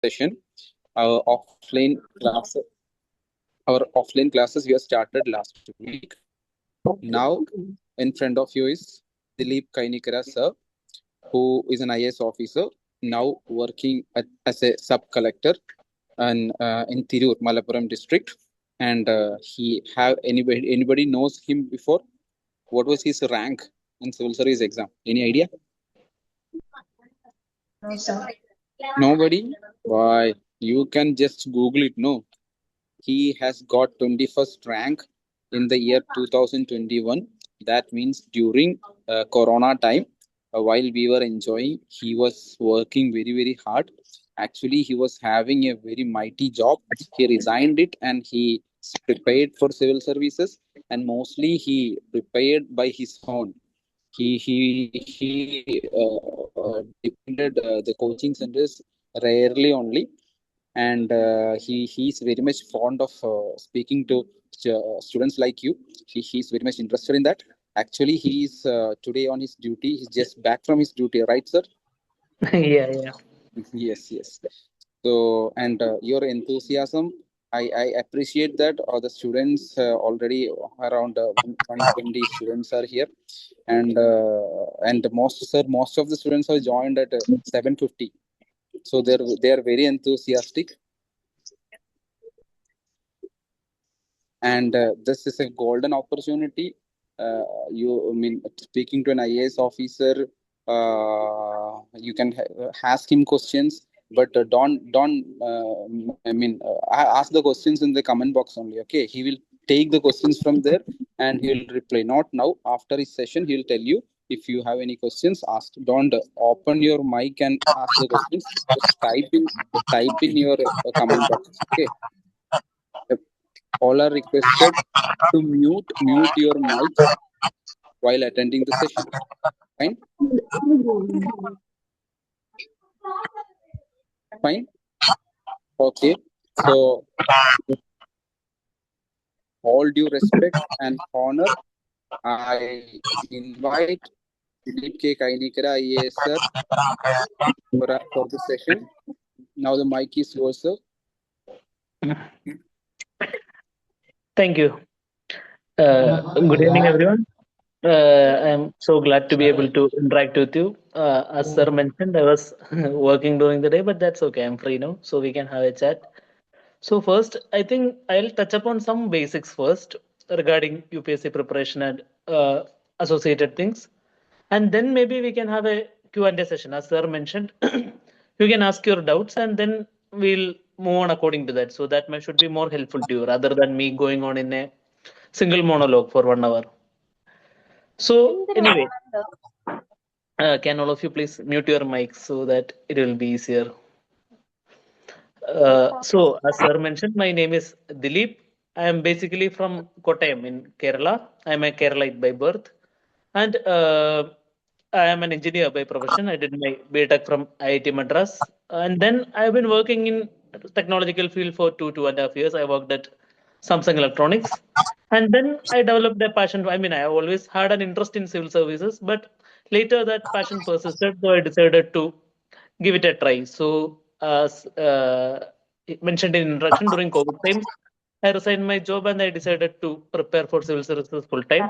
session. Our offline classes, we have started last week. Now, in front of you is Dilip Kainikkara sir, who is an IAS officer, now working as a sub-collector and in Tirur, Malappuram district. And he have anybody knows him before? What was his rank in civil service exam? Any idea? No, sir. Nobody? Why? You can just Google it. No, he has got 21st rank in the year 2021. That means during Corona time, while we were enjoying, he was working very hard. Actually, he was having a very mighty job. He resigned it and he prepared for civil services, and mostly he prepared by his own. He depended the coaching centers rarely only, and he's very much fond of speaking to students like you. He's very much interested in that. Actually, he's today on his duty. He's just back from his duty, right, sir? Yeah. Yes. So, and your enthusiasm, I appreciate that. The students already around 120 students are here, and most of the students have joined at 7:50. So they are very enthusiastic, and this is a golden opportunity. I mean, speaking to an IAS officer, you can ask him questions, but don't. Ask the questions in the comment box only. Okay, he will take the questions from there and he will reply. Not now. After his session, he will tell you. If you have any questions, ask. Don't open your mic and ask the questions. Just type in your comment box. Okay. All are requested to mute your mics while attending the session. Fine? Fine? Okay. So, all due respect and honor, I invite Dilip K. Kainikkara IAS sir for the session. Now the mic is yours, sir. Thank you. Good evening, everyone. I'm so glad to be able to interact with you. As sir mentioned, I was working during the day, but that's okay. I'm free now, so we can have a chat. So first, I think I'll touch upon some basics first regarding UPSC preparation and associated things, and then maybe we can have a Q&A session. As sir mentioned, you can ask your doubts, and then we'll move on according to that. So that should be more helpful to you rather than me going on in a single monologue for 1 hour. So anyway, can all of you please mute your mics so that it will be easier. So as sir mentioned, my name is Dilip. I am basically from Kottayam in Kerala. I am a Keralite by birth, and I am an engineer by profession. I did my BTech from IIT Madras, and then I've been working in technological field for 2.5 years. I worked at Samsung Electronics, and then I developed a passion. I mean, I always had an interest in civil services, but later that passion persisted, so I decided to give it a try. So, as mentioned in introduction, during COVID times, I resigned my job and I decided to prepare for civil services full time.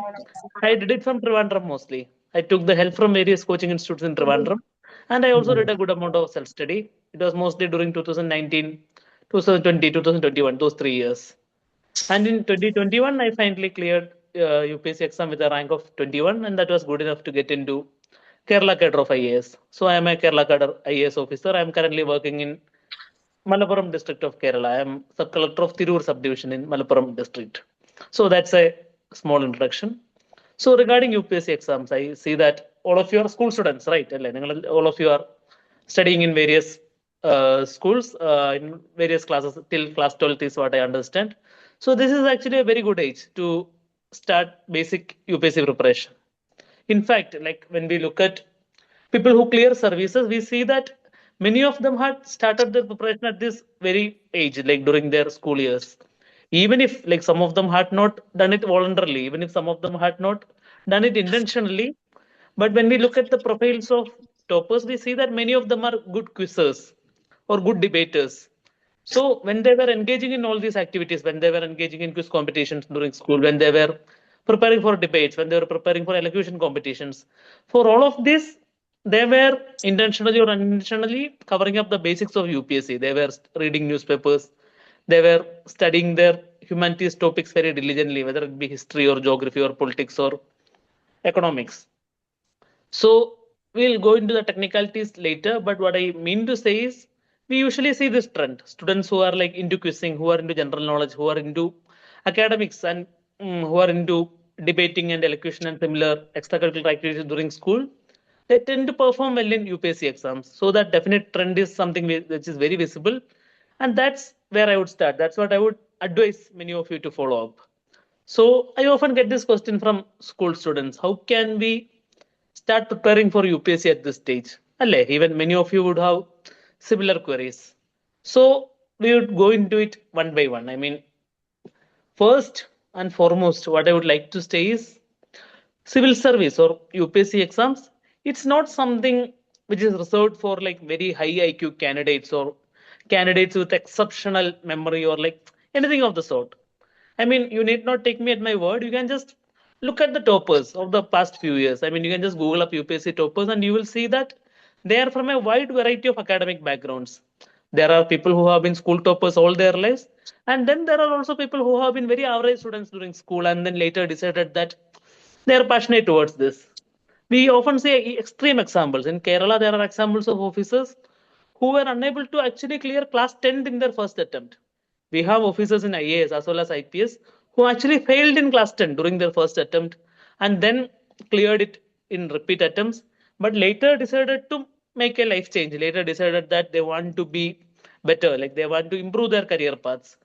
I did it from Trivandrum mostly. I took the help from various coaching institutes in Trivandrum, and I also did a good amount of self study. It was mostly during 2019, 2020, 2021, those 3 years. And in 2021, I finally cleared UPSC exam with a rank of 21, and that was good enough to get into Kerala cadre of IAS. So I am a Kerala cadre IAS officer. I am currently working in Malappuram district of Kerala. I am sub-collector of Tirur subdivision in Malappuram district. So that's a small introduction. So regarding UPSC exams, I see that all of you are school students, right? All of you are studying in various schools, in various classes till class 12th is what I understand. So this is actually a very good age to start basic UPSC preparation. In fact, like when we look at people who clear services, we see that many of them had started their preparation at this very age, like during their school years. Even if like some of them had not done it voluntarily, even if some of them had not done it intentionally, but when we look at the profiles of toppers, we see that many of them are good quizzers or good debaters. So when they were engaging in all these activities, when they were engaging in quiz competitions during school, when they were preparing for debates, when they were preparing for elocution competitions, for all of this, they were intentionally or unintentionally covering up the basics of UPSC. They were reading newspapers, they were studying their humanities topics very diligently, whether it be history or geography or politics or economics. So we'll go into the technicalities later, but what I mean to say is we usually see this trend. Students who are like into quizzing, who are into general knowledge, who are into academics, and who are into debating and elocution and similar extracurricular activities during school, they tend to perform well in UPSC exams. So that definite trend is something which is very visible, and that's where I would start. That's what I would advise many of you to follow up. So I often get this question from school students: How can we start preparing for UPSC at this stage? Alle, even many of you would have similar queries. So we would go into it one by one. I mean, first and foremost, what I would like to say is civil service or UPSC exams. It's not something which is reserved for like very high IQ candidates or candidates with exceptional memory or like anything of the sort. I mean, you need not take me at my word. You can just look at the toppers of the past few years. I mean, you can just Google up UPSC toppers and you will see that they are from a wide variety of academic backgrounds. There are people who have been school toppers all their lives, and then there are also people who have been very average students during school and then later decided that they are passionate towards this. We often see extreme examples. In Kerala, there are examples of officers who were unable to actually clear class 10 in their first attempt. We have officers in IAS as well as IPS who actually failed in class 10 during their first attempt and then cleared it in repeat attempts, but later decided to make a life change. Later decided that they want to be better, like they want to improve their career paths.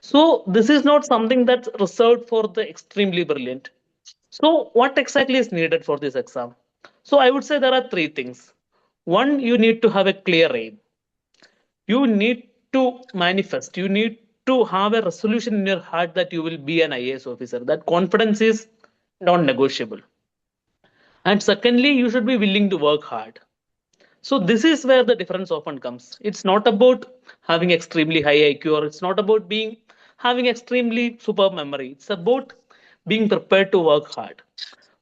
So, this is not something that's reserved for the extremely brilliant. So, what exactly is needed for this exam? So, I would say there are three things. One, you need to have a clear aim. You need to manifest. You need to have a resolution in your heart that you will be an IAS officer. That confidence is non negotiable. And secondly, you should be willing to work hard. So, this is where the difference often comes. It's not about having extremely high IQ or it's not about being having extremely superb memory. It's about being prepared to work hard.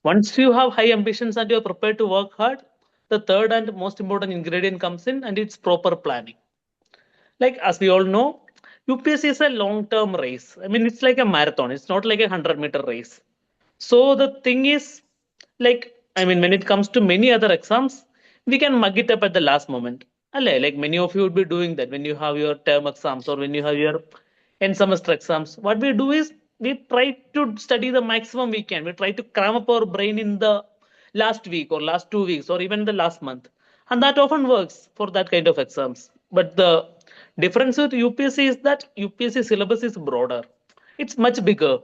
Once you have high ambitions and you're prepared to work hard, the third and most important ingredient comes in and it's proper planning. Like as we all know, UPSC is a long-term race. I mean, it's like a marathon. It's not like a 100-meter race. So the thing is, like, I mean, when it comes to many other exams, we can mug it up at the last moment. Like many of you would be doing that when you have your term exams or when you have your end semester exams. What we do is we try to study the maximum we can. We try to cram up our brain in the last week or last 2 weeks or even the last month. And that often works for that kind of exams. But the difference with UPSC is that UPSC syllabus is broader. It's much bigger.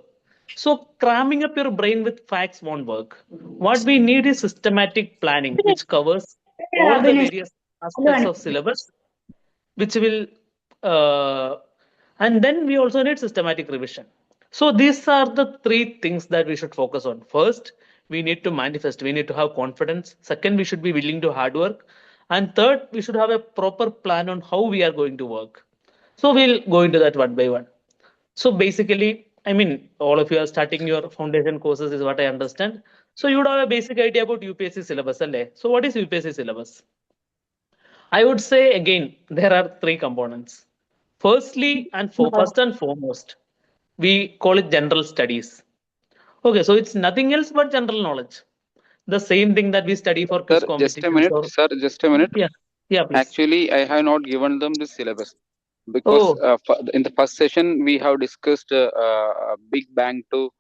So cramming up your brain with facts won't work. What we need is systematic planning, which covers all the various aspects of syllabus, which will, uh, and then we also need systematic revision. So these are the three things that we should focus on. First, we need to manifest. We need to have confidence. Second, we should be willing to hard work. And third, we should have a proper plan on how we are going to work. So we'll go into that one by one. So basically, I mean, all of you are starting your foundation courses, is what I understand. So you would have a basic idea about UPSC syllabus, alle? So what is UPSC syllabus? I would say again, there are three components. Firstly, and for first and foremost, we call it general studies. Okay, so it's nothing else but general knowledge. The same thing that we study for Sir, quiz just a competitions minute. or Sir, just a minute. yeah, yeah, please. Actually, I have not given them the syllabus because Oh, in the first session we have discussed Big Bang to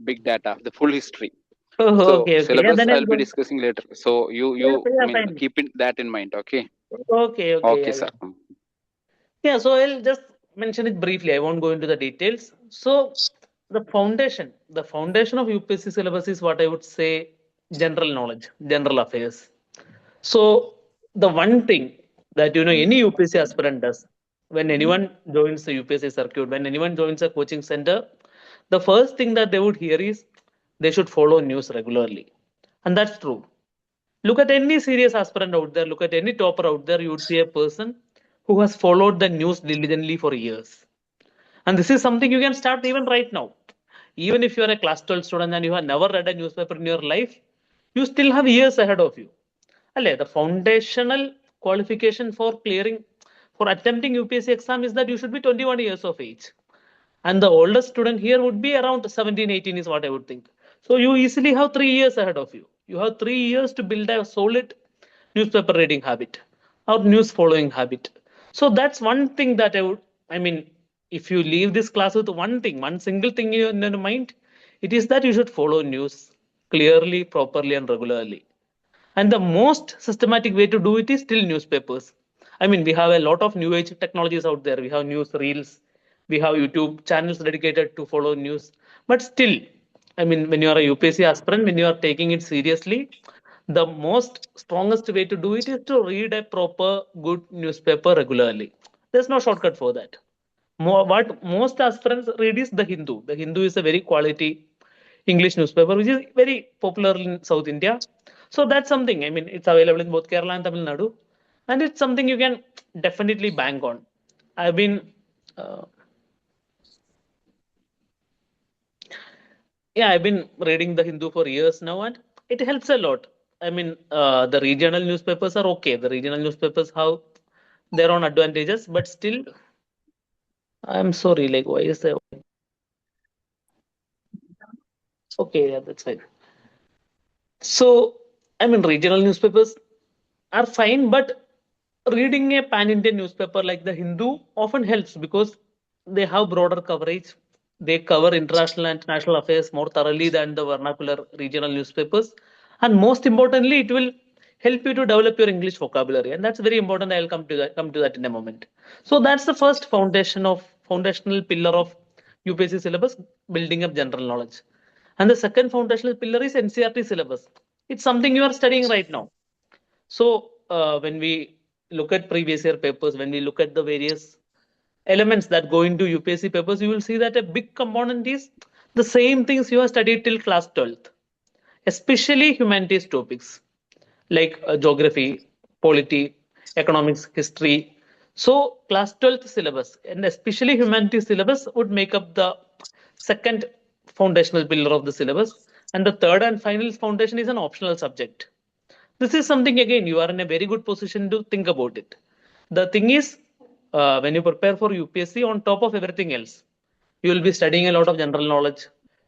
Big Data, the full history. oh, So okay, okay. Yeah, syllabus then I'll I'll be go. discussing later. So Yeah, I yeah, mean fine. keep it that in mind. Okay. Okay, okay, Okay, yeah, sir. yeah. Yeah, so I'll just mention it briefly. I won't go into the details. So the foundation of UPSC syllabus is what I would say general knowledge, general affairs. So the one thing that any UPSC aspirant does when anyone joins the UPSC circuit, when anyone joins a coaching center, the first thing that they would hear is they should follow news regularly. And that's true. Look at any serious aspirant out there, look at any topper out there, you would see a person who has followed the news diligently for years. And this is something you can start even right now. Even if you are a class 12 student and you have never read a newspaper in your life, you still have years ahead of you. Alle, the foundational qualification for clearing, for attempting UPSC exam is that you should be 21 years of age. And the oldest student here would be around 17, 18 is what I would think. So you easily have 3 years ahead of you. You have 3 years to build a solid newspaper reading habit or news following habit. So that's one thing that I mean, if you leave this class with one thing, one single thing in your mind, it is that you should follow news clearly, properly, and regularly. And the most systematic way to do it is still newspapers. I mean, we have a lot of new age technologies out there. We have news reels, we have YouTube channels dedicated to follow news. But still, I mean, when you are a UPSC aspirant, when you are taking it seriously, the most strongest way to do it is to read a proper, good newspaper regularly. There's no shortcut for that. What most aspirants read is the Hindu. The Hindu is a very quality English newspaper, which is very popular in South India. So that's something. I mean, it's available in both Kerala and Tamil Nadu, and it's something you can definitely bank on. I've been, uh, yeah, I've been reading the Hindu for years now, and it helps a lot. I mean, the regional newspapers are okay. The regional newspapers have their own advantages, but still, I'm sorry. Like, why is that? Okay, yeah, that's fine. So, I mean, regional newspapers are fine, but reading a pan Indian newspaper like the Hindu often helps because they have broader coverage. They cover international and national affairs more thoroughly than the vernacular regional newspapers. And most importantly, it will help you to develop your English vocabulary. And that's very important. I'll come to that in a moment. So that's the first foundational pillar of UPSC syllabus, building up general knowledge. And the second foundational pillar is NCRT syllabus. It's something you are studying right now. So when we look at previous year papers, when we look at the various elements that go into UPSC papers, you will see that a big component is the same things you have studied till class 12th, especially humanities topics like geography, polity, economics, history. So class 12th syllabus and especially humanities syllabus would make up the second foundational pillar of the syllabus. And the third and final foundation is an optional subject. This is something again you are in a very good position to think about it. The thing is, when you prepare for UPSC, on top of everything else, you will be studying a lot of general knowledge.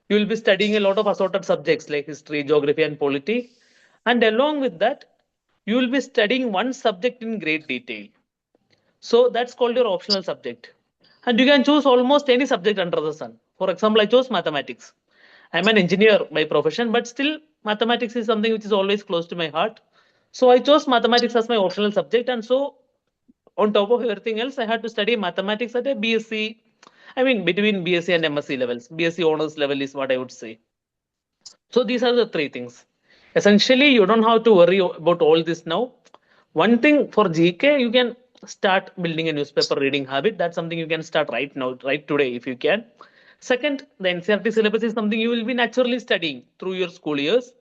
You will be studying a lot of assorted subjects like history, geography, and polity. And along with that, you will be studying one subject in great detail. So that's called your optional subject. And you can choose almost any subject under the sun. For example, I chose mathematics. I'm an engineer by profession, but still, mathematics is something which is always close to my heart. So I chose mathematics as my optional subject. And so, on top of everything else, I had to study mathematics at a BSc. I mean, between BSc and MSc levels. BSc honors level is what I would say. So these are the three things. Essentially, you don't have to worry about all this now. One thing for GK, you can start building a newspaper reading habit. That's something you can start right now, right today, if you can. Second, the NCRT syllabus is something you will be naturally studying through your school years.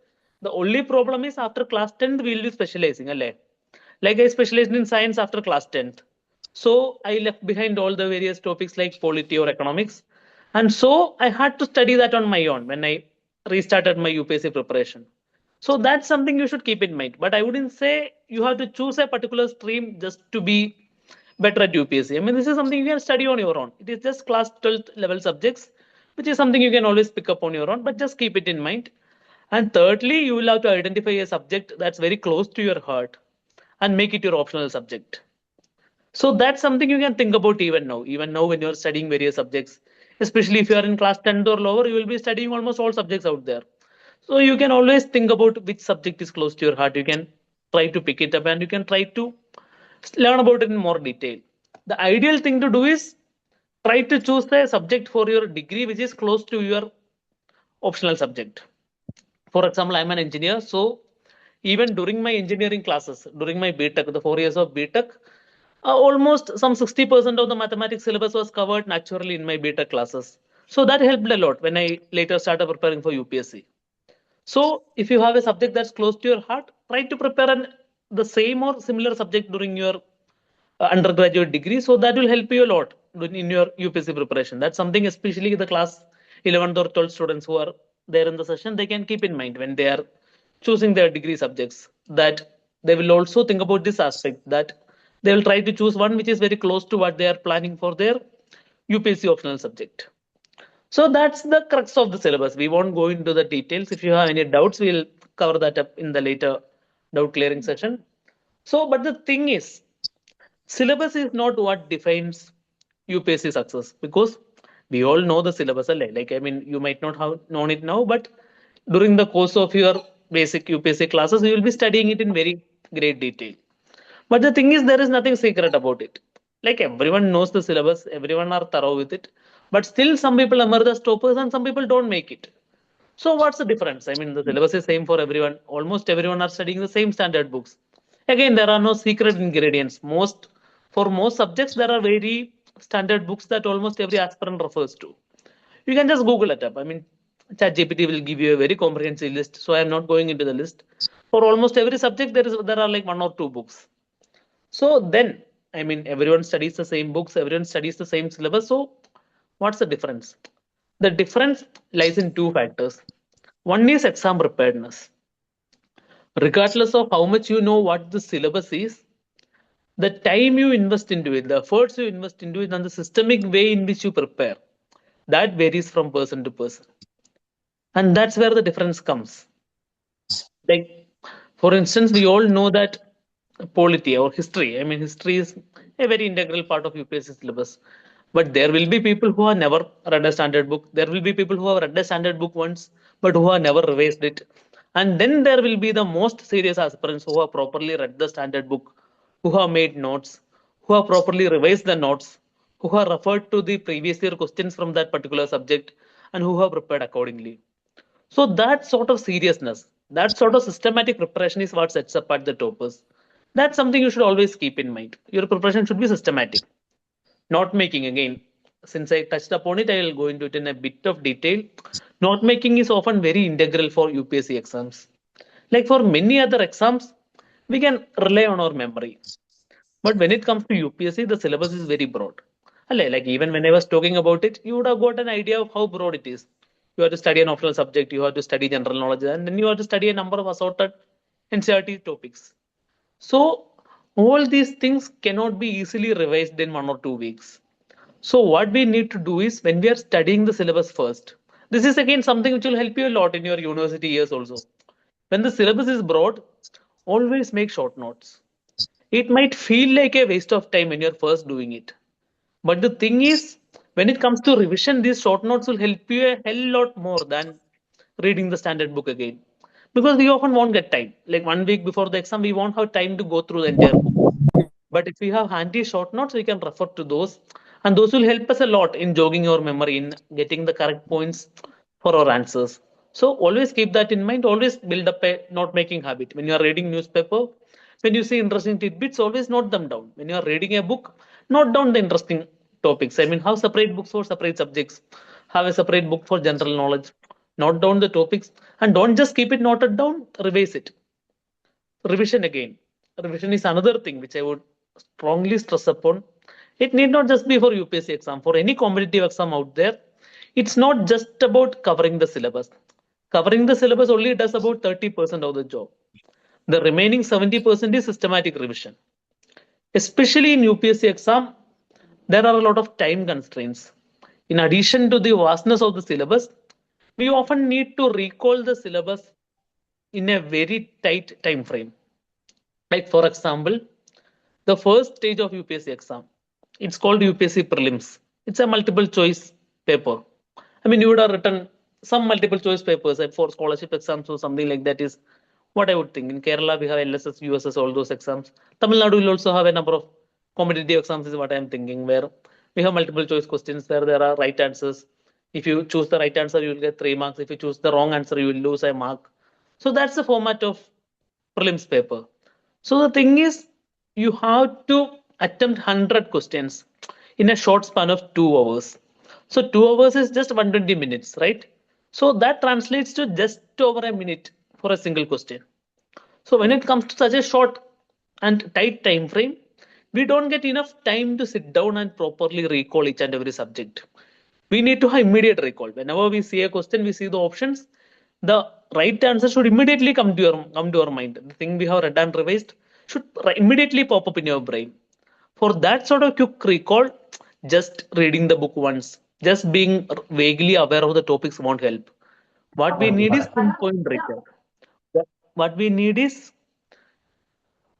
The only problem is after class 10th, we will be specializing. Like I specialized in science after class 10th. So I left behind all the various topics like polity or economics. And so I had to study that on my own when I restarted my UPSC preparation. So that's something you should keep in mind. But I wouldn't say you have to choose a particular stream just to be better at UPSC. I mean, this is something you can study on your own. It is just class 12th level subjects, which is something you can always pick up on your own, but just keep it in mind. And thirdly, you will have to identify a subject that's very close to your heart and make it your optional subject. So that's something you can think about even now. Even now, when you're studying various subjects, especially if you are in class 10th or lower, you will be studying almost all subjects out there. So you can always think about which subject is close to your heart. You can try to pick it up and you can try to learn about it in more detail. The ideal thing to do is try to choose a subject for your degree which is close to your optional subject. For example, I'm an engineer, so even during my engineering classes, during my BTech, the 4 years of BTech, almost some 60% of the mathematics syllabus was covered naturally in my BTech classes. So that helped a lot when I later started preparing for UPSC. So if you have a subject that's close to your heart, try to prepare the same or similar subject during your undergraduate degree. So that will help you a lot in your UPSC preparation. That's something, especially the class 11th or 12th students who are there in the session, they can keep in mind when they are choosing their degree subjects, that they will also think about this aspect, that they will try to choose one which is very close to what they are planning for their UPSC optional subject. So that's the crux of the syllabus. We won't go into the details. If you have any doubts, we'll cover that up in the later doubt clearing session. So, but the thing is, syllabus is not what defines UPSC success, because we all know the syllabus. Like, I mean, you might not have known it now, but during the course of your basic UPSC classes, you will be studying it in very great detail. But the thing is, there is nothing secret about it. Like, everyone knows the syllabus, everyone are thorough with it, but still some people emerge as toppers and some people don't make it. So what's the difference? I mean, the syllabus is same for everyone. Almost everyone are studying the same standard books. Again, there are no secret ingredients. For most subjects, there are very standard books that almost every aspirant refers to. You can just Google it up. I mean, ChatGPT will give you a very comprehensive list. So I'm not going into the list. For almost every subject, there are like one or two books. So then, I mean, everyone studies the same books, everyone studies the same syllabus. So what's the difference? The difference lies in two factors. One is exam preparedness. Regardless of how much you know what the syllabus is, the time you invest into it, the efforts you invest into it, and the systemic way in which you prepare, that varies from person to person. And that's where the difference comes. Like, for instance, we all know that polity or history, I mean, history is a very integral part of UPSC syllabus. But there will be people who have never read a standard book. There will be people who have read a standard book once, but who have never revised it. And then there will be the most serious aspirants who have properly read the standard book, who have made notes, who have properly revised the notes, who have referred to the previous year questions from that particular subject, and who have prepared accordingly. So that sort of seriousness, that sort of systematic preparation is what sets apart the toppers. That's something you should always keep in mind. Your preparation should be systematic. Note making, again, since I touched upon it, I will go into it in a bit of detail. Note making is often very integral for UPSC exams. Like for many other exams, we can rely on our memory. But when it comes to UPSC, the syllabus is very broad. Like even when I was talking about it, you would have got an idea of how broad it is. You have to study an optional subject, you have to study general knowledge, and then you have to study a number of assorted NCERT topics. So all these things cannot be easily revised in 1 or 2 weeks. So what we need to do is, when we are studying the syllabus first, this is again something which will help you a lot in your university years also. When the syllabus is broad, always make short notes. It might feel like a waste of time when you're first doing it. But the thing is, when it comes to revision, these short notes will help you a hell lot more than reading the standard book again. Because we often won't get time. Like 1 week before the exam, we won't have time to go through the entire book. But if we have handy short notes, we can refer to those. And those will help us a lot in jogging your memory, in getting the correct points for our answers. So always keep that in mind. Always build up a note making habit. When you are reading newspaper, when you see interesting tidbits, always note them down. When you are reading a book, note down the interesting topics. I mean, have separate books for separate subjects. Have a separate book for general knowledge. Note down the topics and don't just keep it noted down, revise it. Revision again. Revision is another thing which I would strongly stress upon. It need not just be for UPSC exam, for any competitive exam out there. It's not just about covering the syllabus. Covering the syllabus only does about 30% of the job. The remaining 70% is systematic revision. Especially in UPSC exam, there are a lot of time constraints. In addition to the vastness of the syllabus, we often need to recall the syllabus in a very tight time frame. Like for example, the first stage of UPSC exam, it's called UPSC Prelims. It's a multiple choice paper. I mean, you would have written some multiple choice papers for scholarship exams or something like that is what I would think. In Kerala, we have LSS, USS, all those exams. Tamil Nadu will also have a number of competitive exams, is what I'm thinking, where we have multiple choice questions where there are right answers. If you choose the right answer, you will get 3 marks. If you choose the wrong answer, you will lose a mark. So that's the format of prelims paper. So the thing is, you have to attempt 100 questions in a short span of 2 hours. So 2 hours is just 120 minutes, right? So that translates to just over a minute for a single question. So when it comes to such a short and tight time frame, we don't get enough time to sit down and properly recall each and every subject. We need to have immediate recall. Whenever we see a question, we see the options. The right answer should immediately come to our mind. The thing we have read and revised should immediately pop up in your brain. For that sort of quick recall, just reading the book once, just being vaguely aware of the topics won't help. What we need is pinpoint recall. What we need is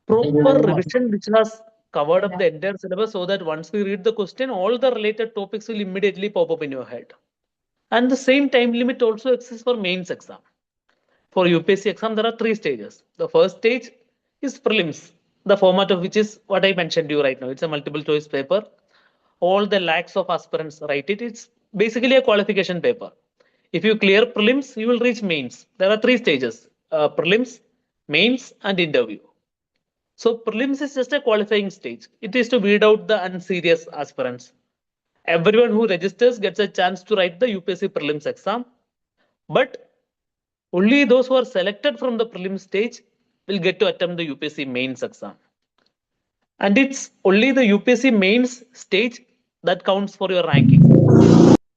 proper revision which has covered up the entire syllabus so that once we read the question, all the related topics will immediately pop up in your head. And the same time limit also exists for mains exam. For UPSC exam, there are three stages. The first stage is prelims, the format of which is what I mentioned to you right now. It's a multiple choice paper. All the lakhs of aspirants write it. It's basically a qualification paper. If you clear prelims, you will reach mains. There are three stages: prelims, mains, and interview. So prelims is just a qualifying stage. It is to weed out the unserious aspirants. Everyone who registers gets a chance to write the UPSC prelims exam, but only those who are selected from the prelims stage will get to attempt the UPSC mains exam. And it's only the UPSC mains stage that counts for your ranking.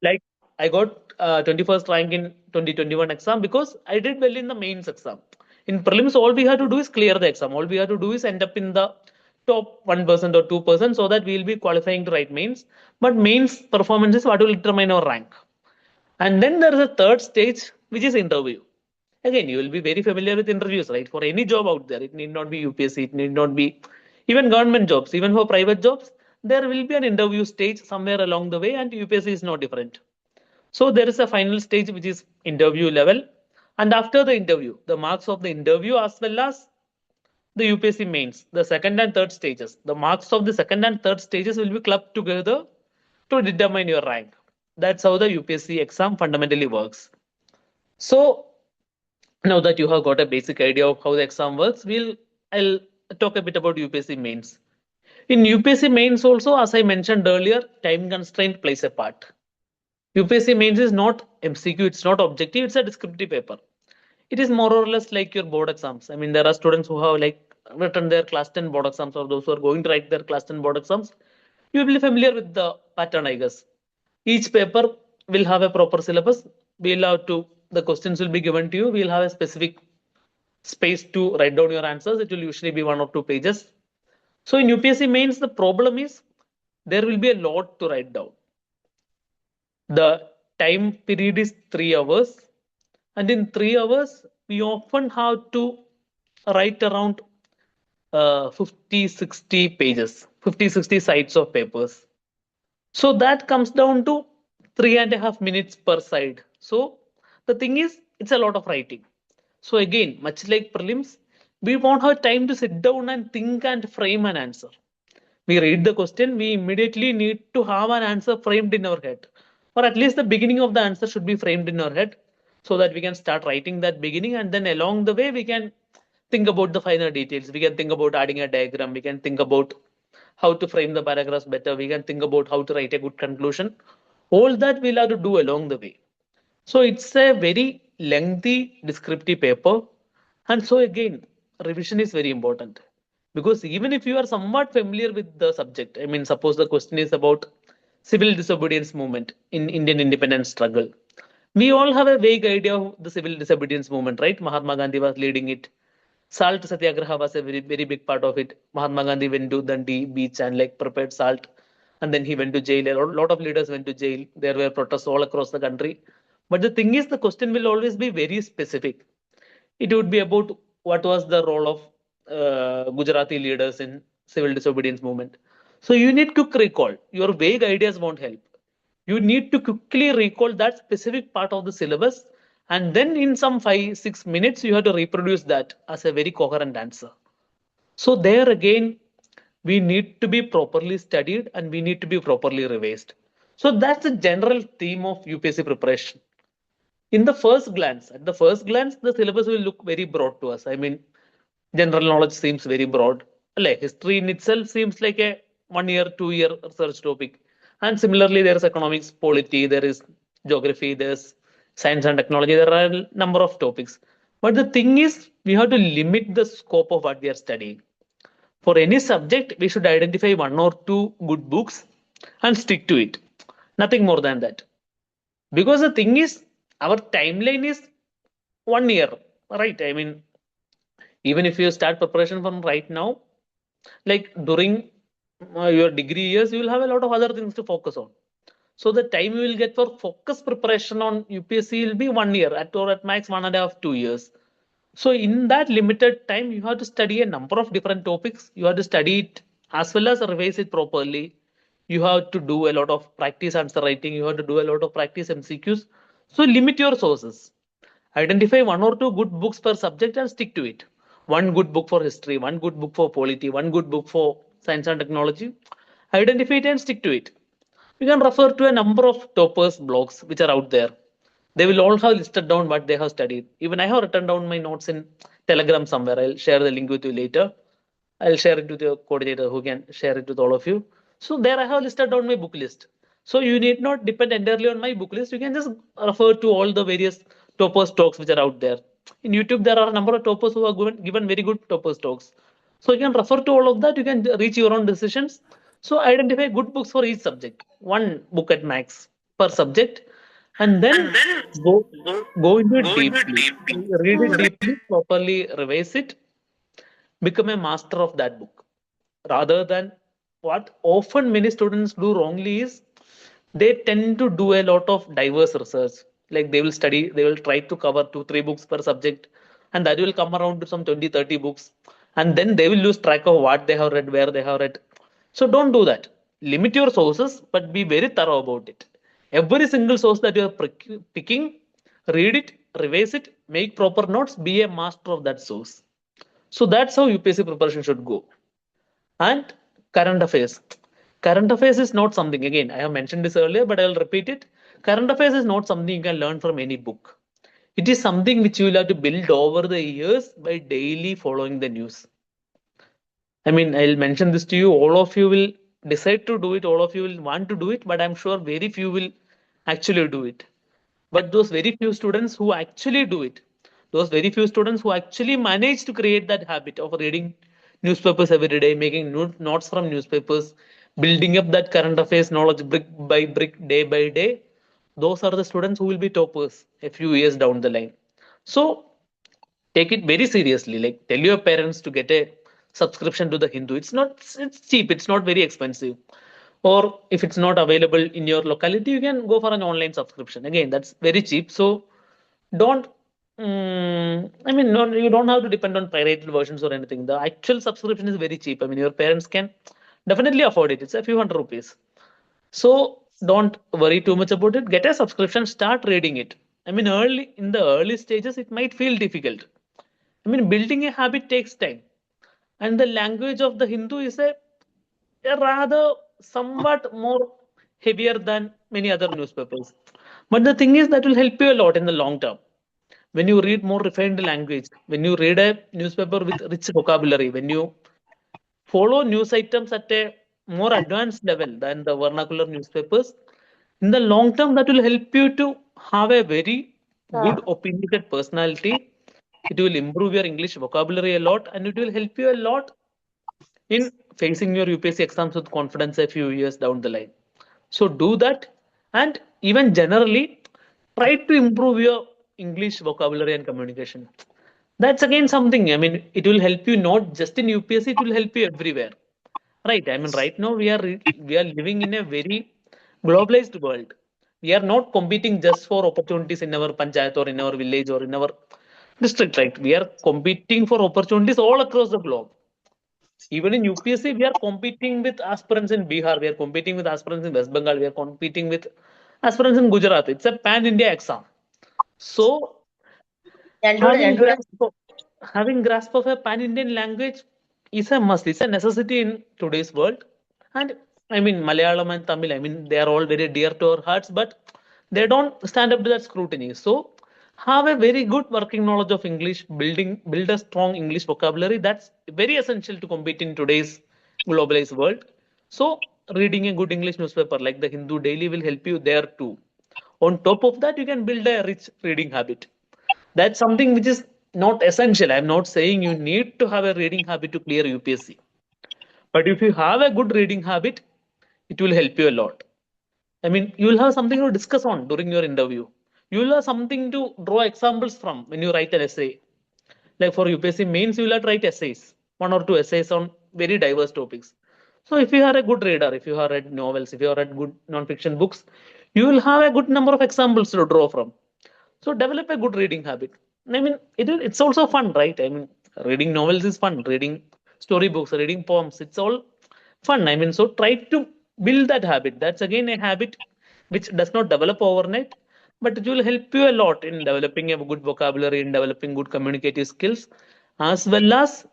Like I got 21st rank in 2021 exam because I did well in the mains exam. In prelims, all we have to do is clear the exam. All we have to do is end up in the top 1% or 2% so that we'll be qualifying to write mains. But mains performance is what will determine our rank. And then there is a third stage, which is interview. Again, you will be very familiar with interviews, right? For any job out there, it need not be UPSC, it need not be even government jobs, even for private jobs, there will be an interview stage somewhere along the way, and UPSC is no different. So there is a final stage which is interview level. And after the interview, the marks of the interview as well as the UPSC mains, the second and third stages, the marks of the second and third stages will be clubbed together to determine your rank. That's how the UPSC exam fundamentally works. So now that you have got a basic idea of how the exam works, I'll talk a bit about UPSC mains. In UPSC mains also, as I mentioned earlier, time constraint plays a part. UPSC mains is not MCQ, it's not objective, it's a descriptive paper. It is more or less like your board exams. I mean, there are students who have like written their class 10 board exams, or those who are going to write their class 10 board exams. You will be familiar with the pattern, I guess. Each paper will have a proper syllabus. We'll have to, the questions will be given to you. We'll have a specific space to write down your answers. It will usually be 1 or 2 pages. So in UPSC mains, the problem is there will be a lot to write down. The time period is 3 hours, and in 3 hours, we often have to write around 50, 60 pages, 50, 60 sides of papers. So that comes down to 3.5 minutes per side. So the thing is, it's a lot of writing. So again, much like prelims, we won't have time to sit down and think and frame an answer. We read the question, we immediately need to have an answer framed in our head, or at least the beginning of the answer should be framed in our head so that we can start writing that beginning, and then along the way we can think about the finer details. We can think about adding a diagram, we can think about how to frame the paragraphs better, we can think about how to write a good conclusion. All that we'll have to do along the way. So it's a very lengthy descriptive paper. And so again, revision is very important, because even if you are somewhat familiar with the subject, I mean, suppose the question is about civil disobedience movement in Indian independence struggle. We all have a vague idea of the civil disobedience movement, right? Mahatma Gandhi was leading it. Salt Satyagraha was a very, very big part of it. Mahatma Gandhi went to Dandi beach and like prepared salt, and then he went to jail. A lot of leaders went to jail. There were protests all across the country. But the thing is, the question will always be very specific. It would be about what was the role of Gujarati leaders in civil disobedience movement. So you need quick recall. Your vague ideas won't help. You need to quickly recall that specific part of the syllabus, and then in some 5 6 minutes you have to reproduce that as a very coherent answer. So there again, we need to be properly studied and we need to be properly revised. So that's the general theme of UPSC preparation. In the first glance, at the first glance, the syllabus will look very broad to us. I mean, general knowledge seems very broad. Like history in itself seems like a 1 year, 2 year research topic. And similarly, there is economics, polity, there is geography, there's science and technology. There are a number of topics. But the thing is, we have to limit the scope of what we are studying. For any subject, we should identify one or two good books and stick to it. Nothing more than that. Because the thing is, our timeline is 1 year, right? I mean, even if you start preparation from right now, like during your degree years, you will have a lot of other things to focus on. So the time you will get for focus preparation on UPSC will be 1 year at or at max 1.5, 2 years. So in that limited time, you have to study a number of different topics. You have to study it as well as revise it properly. You have to do a lot of practice answer writing. You have to do a lot of practice MCQs. So limit your sources. Identify one or two good books per subject and stick to it. One good book for history, one good book for polity, one good book for science and technology. Identify it and stick to it. You can refer to a number of toppers blogs which are out there. They will all have listed down what they have studied. Even I have written down my notes in Telegram somewhere. I'll share the link with you later. I'll share it with your coordinator who can share it with all of you. So there I have listed down my book list. So you need not depend entirely on my book list. You can just refer to all the various toppers talks which are out there. In YouTube, there are a number of toppers who are given very good toppers talks. So you can refer to all of that. You can reach your own decisions. So identify good books for each subject. One book at max per subject, and then go go into it deeply. Read it deeply, properly revise it, become a master of that book. Rather than what often many students do wrongly is they tend to do a lot of diverse research. Like they will study, they will try to cover 2, 3 books per subject, and that will come around to some 20, 30 books. And then they will lose track of what they have read, where they have read. So don't do that. Limit your sources, but be very thorough about it. Every single source that you are picking, read it, revise it, make proper notes, be a master of that source. So that's how UPSC preparation should go. And current affairs. Current affairs is not something, again, I have mentioned this earlier, but I will repeat it. Current affairs is not something you can learn from any book. It is something which you will have to build over the years by daily following the news. I mean, I'll mention this to you. All of you will decide to do it, all of you will want to do it, but I'm sure very few will actually do it. But those very few students who actually do it, those very few students who actually manage to create that habit of reading newspapers every day, making notes from newspapers, building up that current affairs knowledge brick by brick, day by day, those are the students who will be toppers a few years down the line. So take it very seriously. Like tell your parents to get a subscription to the Hindu. It's cheap, it's not very expensive. Or if it's not available in your locality, you can go for an online subscription. Again, that's very cheap. So don't I mean, no, you don't have to depend on pirated versions or anything. The actual subscription is very cheap. I mean, your parents can definitely afford it. It's a few hundred rupees. So don't worry too much about it. Get a subscription, start reading it. I mean, early in the early stages, it might feel difficult. I mean, building a habit takes time. And the language of the Hindu is a rather somewhat more heavier than many other newspapers. But the thing is that will help you a lot in the long term. When you read more refined language, when you read a newspaper with rich vocabulary, when you follow news items at a more advanced level than the vernacular newspapers, in the long term, that will help you to have a very good opinionated personality. It will improve your English vocabulary a lot, and it will help you a lot in facing your UPSC exams with confidence a few years down the line. So do that, and even generally try to improve your English vocabulary and communication. That's again something. I mean, it will help you not just in UPSC; it will help you everywhere. Right. I mean, right now we are living in a very globalized world. We are not competing just for opportunities in our panchayat or in our village or in our district. Right. We are competing for opportunities all across the globe. Even in UPSC, we are competing with aspirants in Bihar. We are competing with aspirants in West Bengal. We are competing with aspirants in Gujarat. It's a pan-India exam. So having grasp of, having grasp of a pan-Indian language is a must. It's a necessity in today's world. And I mean, Malayalam and Tamil, I mean, they are all very dear to our hearts, but they don't stand up to that scrutiny. So have a very good working knowledge of English, build a strong English vocabulary. That's very essential to compete in today's globalized world. So reading a good English newspaper like the Hindu Daily will help you there too. On top of that, you can build a rich reading habit. That's something which is not essential. I'm not saying you need to have a reading habit to clear UPSC. But if you have a good reading habit, it will help you a lot. I mean, you will have something to discuss on during your interview. You will have something to draw examples from when you write an essay. Like for UPSC mains, you will have to write essays, one or two essays on very diverse topics. So if you are a good reader, if you have read novels, if you have read good non-fiction books, you will have a good number of examples to draw from. So develop a good reading habit. I mean, it's also fun, right? I mean, reading novels is fun. Reading storybooks, reading poems, it's all fun. I mean, so try to build that habit. That's again a habit which does not develop overnight, but it will help you a lot in developing a good vocabulary, in developing good communicative skills, as well as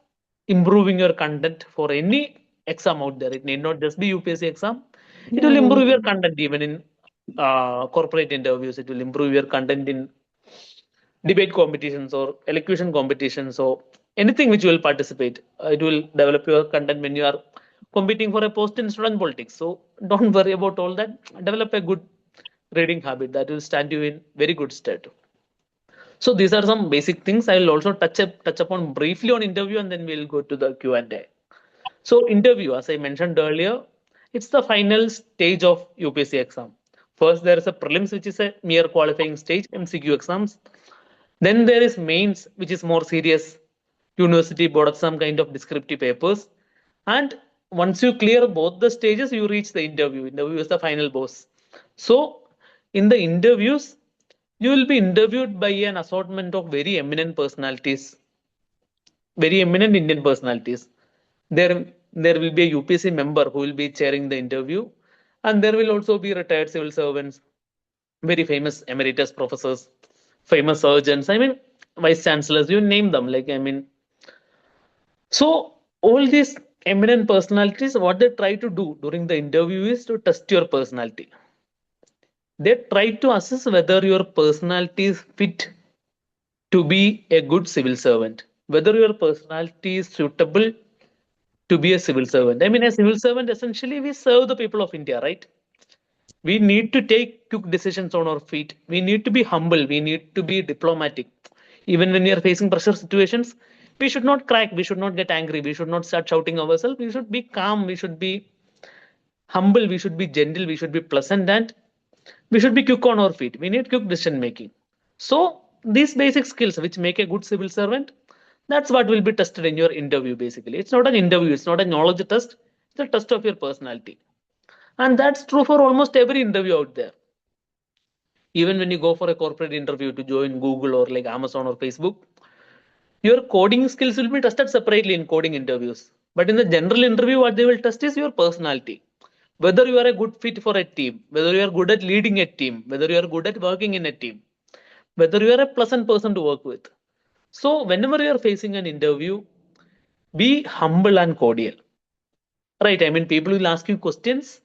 improving your content for any exam out there. It need not just be UPSC exam. It will improve your content even in corporate interviews. It will improve your content in debate competitions or elocution competitions or anything which you will participate. It will develop your content when you are competing for a post in student politics. So don't worry about all that. Develop a good reading habit that will stand you in very good stead. So these are some basic things. I will also touch upon briefly on interview, and then we'll go to the Q&A. So interview, as I mentioned earlier, it's the final stage of UPSC exam. First, there is a prelims, which is a mere qualifying stage, MCQ exams. Then there is mains, which is more serious, university board exam kind of descriptive papers. And once you clear both the stages, you reach the interview. Interview is the final boss. So in the interviews, you will be interviewed by an assortment of very eminent Indian personalities. There will be a UPSC member who will be chairing the interview, and there will also be retired civil servants, very famous emeritus professors, famous surgeons. I mean, vice chancellors. You name them. Like I mean, so all these eminent personalities, what they try to do during the interview is to test your personality. They try to assess whether your personality is fit to be a good civil servant, whether your personality is suitable to be a civil servant. I mean, a civil servant essentially we serve the people of India, right? We need to take quick decisions on our feet. We need to be humble. We need to be diplomatic. Even when we are facing pressure situations, we should not crack. We should not get angry. We should not start shouting ourselves. We should be calm. We should be humble. We should be gentle. We should be pleasant, and we should be quick on our feet. We need quick decision making. So these basic skills which make a good civil servant, that's what will be tested in your interview. Basically, it's not an interview. It's not a knowledge test. It's a test of your personality. And that's true for almost every interview out there. Even when you go for a corporate interview to join Google or like Amazon or Facebook, your coding skills will be tested separately in coding interviews. But in the general interview, what they will test is your personality. Whether you are a good fit for a team, whether you are good at leading a team, whether you are good at working in a team, whether you are a pleasant person to work with. So, whenever you are facing an interview, be humble and cordial. Right? I mean, people will ask you questions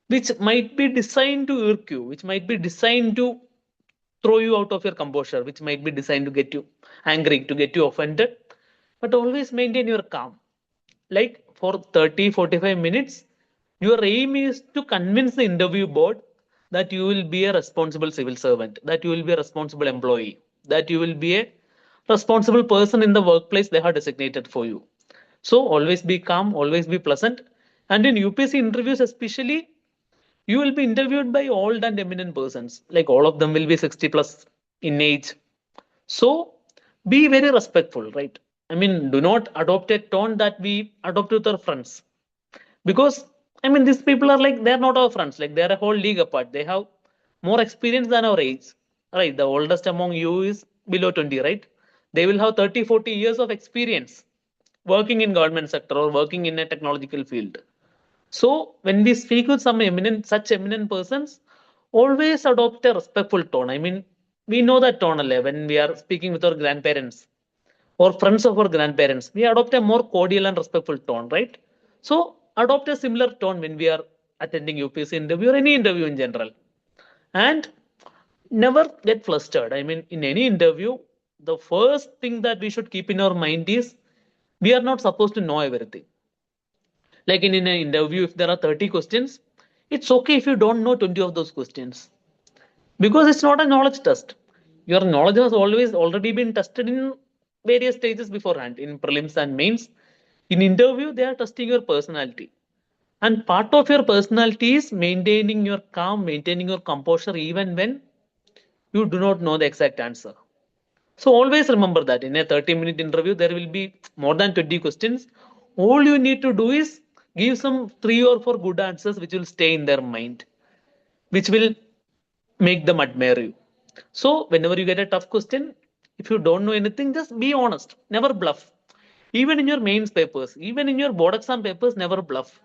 which might be designed to irk you, which might be designed to throw you out of your composure, which might be designed to get you angry, to get you offended. But always maintain your calm. Like for 30, 45 minutes, your aim is to convince the interview board that you will be a responsible civil servant, that you will be a responsible employee, that you will be a responsible person in the workplace they have designated for you. So always be calm, always be pleasant. And in UPSC interviews, especially, you will be interviewed by old and eminent persons. Like all of them will be 60 plus in age. So be very respectful, right? I mean, do not adopt a tone that we adopt with our friends. Because, I mean, these people are like, they're not our friends. Like, they're a whole league apart. They have more experience than our age. Right? The oldest among you is below 20, right? They will have 30, 40 years of experience working in government sector or working in a technological field. So when we speak with such eminent persons, always adopt a respectful tone. I mean, we know that tone when we are speaking with our grandparents or friends of our grandparents. We adopt a more cordial and respectful tone, right? So adopt a similar tone when we are attending UPSC interview or any interview in general. And never get flustered. I mean, in any interview, the first thing that we should keep in our mind is we are not supposed to know everything. Like in an interview, if there are 30 questions, it's okay if you don't know 20 of those questions because it's not a knowledge test. Your knowledge has always already been tested in various stages beforehand in prelims and mains. In interview, they are testing your personality. And part of your personality is maintaining your calm, maintaining your composure, even when you do not know the exact answer. So always remember that in a 30-minute interview, there will be more than 20 questions. All you need to do is give some 3 or 4 good answers which will stay in their mind, which will make them admire you. So whenever you get a tough question, if you don't know anything, just be honest. Never bluff. Even in your mains papers, even in your board exam papers, never bluff.